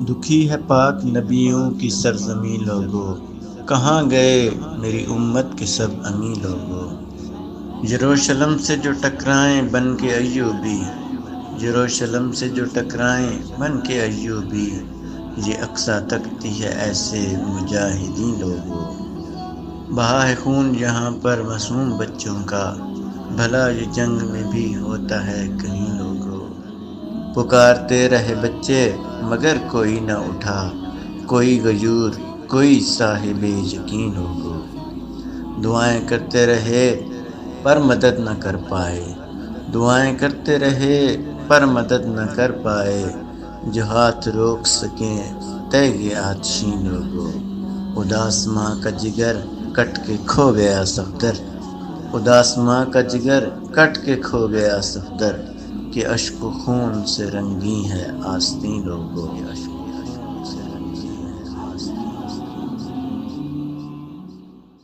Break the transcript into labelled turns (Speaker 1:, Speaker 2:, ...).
Speaker 1: دکھی ہے پاک نبیوں کی سرزمین لوگو، کہاں گئے میری امت کے سب امی لوگو۔ یروشلم سے جو ٹکرائیں بن کے ایوبی، یروشلم سے جو ٹکرائیں بن کے ایوبی، یہ اقصیٰ تکتی ہے ایسے مجاہدین لوگو۔ بہا ہے خون یہاں پر معصوم بچوں کا، بھلا یہ جنگ میں بھی ہوتا ہے کہیں لوگو۔ پکارتے رہے بچے مگر کوئی نہ اٹھا، کوئی غیور کوئی صاحب یقین لوگو۔ دعائیں کرتے رہے پر مدد نہ کر پائے، دعائیں کرتے رہے پر مدد نہ کر پائے، جو ہاتھ روک سکیں تیغ آتشین لوگو۔ اداس ماں کا جگر کٹ کے کھو گیا صفدر، اداس ماں کا جگر کٹ کے کھو گیا صفدر، کہ اشک و خون سے رنگیں ہے آستین لوگو۔